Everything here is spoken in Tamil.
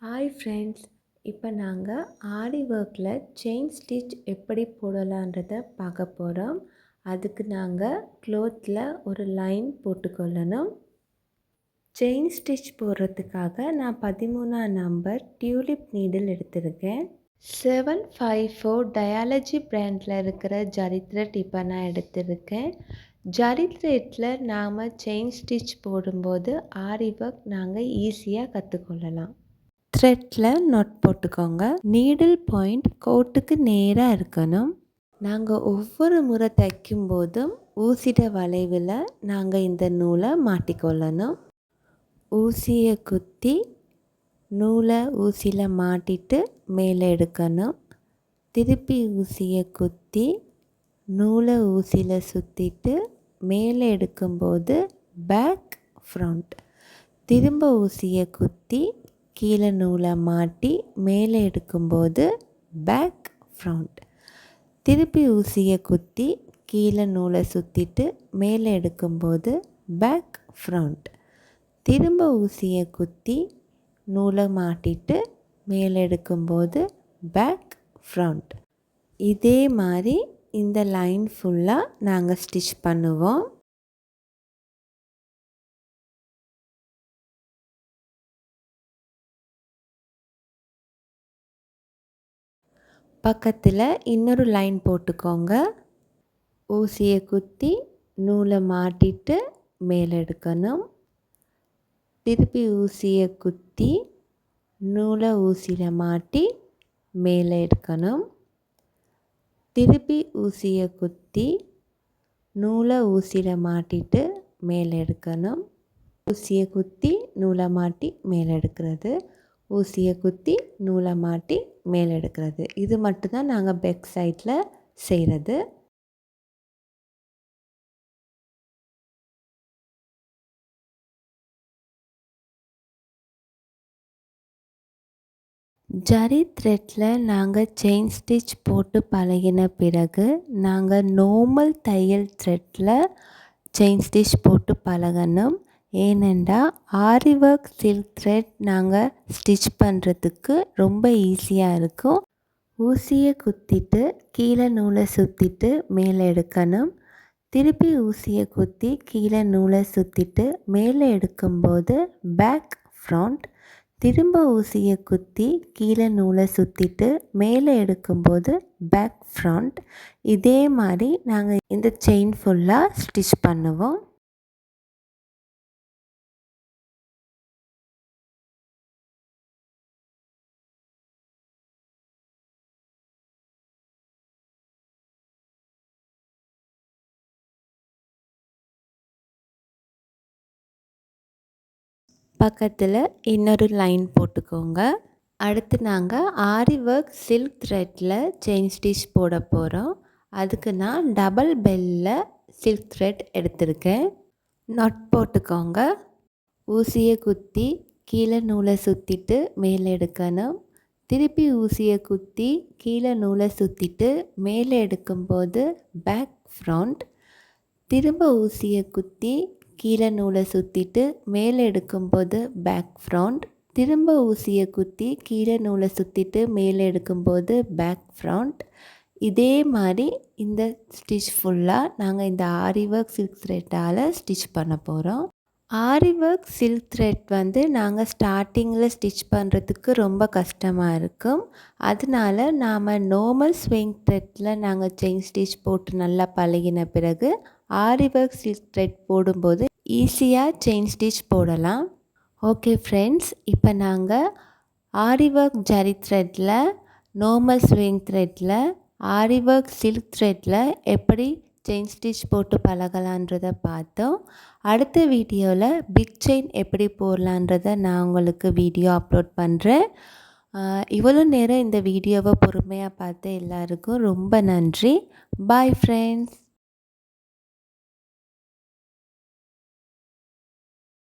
ஹாய் ஃப்ரெண்ட்ஸ், இப்போ நாங்கள் ஆரி ஒர்க்கில் செயின் ஸ்டிச் எப்படி போடலான்றதை பார்க்க போகிறோம். அதுக்கு நாங்கள் க்ளோத்தில் ஒரு லைன் போட்டுக்கொள்ளணும். செயின் ஸ்டிச் போடுறதுக்காக நான் 13ஆம் நம்பர் டியூலிப் நீடில் எடுத்திருக்கேன். 754 டயாலஜி பிராண்டில் இருக்கிற ஜரி த்ரெட் இப்போ நான் எடுத்திருக்கேன். ஜரி த்ரெட்டில் நாம் செயின் ஸ்டிச் போடும்போது ஆரி ஒர்க் நாங்கள் ஈஸியாக கற்றுக்கொள்ளலாம். த்ரெட்டில் நொட் போட்டுக்கோங்க. நீடில் பாயிண்ட் கோட்டுக்கு நேராக இருக்கணும். நாங்கள் ஒவ்வொரு முறை தைக்கும் போதும் ஊசிட வளைவில் நாங்கள் இந்த நூலை மாட்டிக்கொள்ளணும். ஊசியை குத்தி நூலை ஊசியில் மாட்டிட்டு மேலே எடுக்கணும். திருப்பி ஊசியை குத்தி நூலை ஊசியில் சுற்றிட்டு மேலே எடுக்கும்போது பேக் ஃப்ரண்ட். திரும்ப ஊசியை குத்தி கீழே நூலை மாட்டி மேலே எடுக்கும்போது பேக் ஃப்ரண்ட். திருப்பி ஊசியை குத்தி கீழே நூலை சுற்றிட்டு மேலே எடுக்கும்போது பேக் ஃப்ரண்ட். திரும்ப ஊசியை குத்தி நூலை மாட்டிட்டு மேலே எடுக்கும்போது பேக் ஃப்ரண்ட். இதே மாதிரி இந்த லைன் ஃபுல்லாக நாங்கள் ஸ்டிச் பண்ணுவோம். பக்கத்தில் இன்னொரு லைன் போட்டுக்கோங்க. ஊசியை குத்தி நூலை மாட்டிட்டு மேலே எடுக்கணும். திருப்பி ஊசியை குத்தி நூலை ஊசியில் மாட்டி மேலே எடுக்கணும். திருப்பி ஊசியை குத்தி நூலை ஊசியில் மாட்டிட்டு மேலே எடுக்கணும். ஊசியை குத்தி நூலை மாட்டி மேலே எடுக்கிறது, ஊசியை குத்தி நூலை மாட்டி மேலே எடுக்கிறது. இது மட்டும்தான் நாங்கள் பேக் சைடில் செய்கிறது. ஜரி த்ரெட்டில் நாங்கள் செயின் ஸ்டிச் போட்டு பழகின பிறகு நாங்கள் நார்மல் தையல் த்ரெட்டில் செயின் ஸ்டிச் போட்டு பழகணும். ஏனென்றால் ஆரி ஒர்க் சில்க் த்ரெட் நாங்கள் ஸ்டிச் பண்ணுறதுக்கு ரொம்ப ஈஸியாக இருக்கும். ஊசியை குத்திட்டு கீழே நூலை சுற்றிட்டு மேலே எடுக்கணும். திருப்பி ஊசியை குத்தி கீழே நூலை சுற்றிட்டு மேலே எடுக்கும்போது பேக் ஃப்ரண்ட். திரும்ப ஊசியை குத்தி கீழே நூலை சுற்றிட்டு மேலே எடுக்கும்போது பேக் ஃப்ரண்ட். இதே மாதிரி நாங்கள் இந்த செயின் ஃபுல்லாக ஸ்டிச் பண்ணுவோம். பக்கத்தில் இன்னொரு லைன் போட்டுக்கோங்க. அடுத்து நாங்கள் ஆரி ஒர்க் சில்க் த்ரெட்டில் செயின் ஸ்டிச் போட போகிறோம். அதுக்கு நான் டபுள் பெல்லில் சில்க் த்ரெட் எடுத்திருக்கேன். நொட் போட்டுக்கோங்க. ஊசியை குத்தி கீழே நூலை சுற்றிட்டு மேலே எடுக்கணும். திருப்பி ஊசியை குத்தி கீழே நூலை சுற்றிட்டு மேலே எடுக்கும்போது பேக் ஃப்ரண்ட். திரும்ப ஊசியை குத்தி கீழே நூலை சுற்றிட்டு மேலே எடுக்கும்போது பேக் ஃப்ரண்ட். திரும்ப ஊசியை குத்தி கீழே நூலை சுற்றிட்டு மேலே எடுக்கும்போது பேக் ஃப்ரண்ட். இதே மாதிரி இந்த ஸ்டிச் ஃபுல்லாக நாங்கள் இந்த ஆரி ஒர்க் சில்க் த்ரெட்டால் ஸ்டிச் பண்ண போகிறோம். ஆரி ஒர்க் சில்க் த்ரெட் நாங்கள் ஸ்டார்டிங்கில் ஸ்டிச் பண்ணுறதுக்கு ரொம்ப கஷ்டமாக இருக்கும். அதனால நாம் நார்மல் ஸ்விங் த்ரெட்டில் நாங்கள் செயின் ஸ்டிச் போட்டு நல்லா பழகின பிறகு ஆரி ஒர்க் சில்க் த்ரெட் போடும்போது ஈஸியாக செயின் ஸ்டிச் போடலாம். ஓகே ஃப்ரெண்ட்ஸ், இப்போ நாங்கள் ஆரி ஒர்க் ஜரி த்ரெட்டில், நார்மல் ஸ்விங் த்ரெட்டில், ஆரி ஒர்க் சில்க் த்ரெட்டில் எப்படி செயின் ஸ்டிச் போட்டு பழகலான்றதை பார்த்தோம். அடுத்த வீடியோவில் பிக் செயின் எப்படி போடலான்றதை நான் உங்களுக்கு வீடியோ அப்லோட் பண்ணுறேன். இவ்வளோ நேரம் இந்த வீடியோவை பொறுமையாக பார்த்த எல்லாருக்கும் ரொம்ப நன்றி. Bye friends.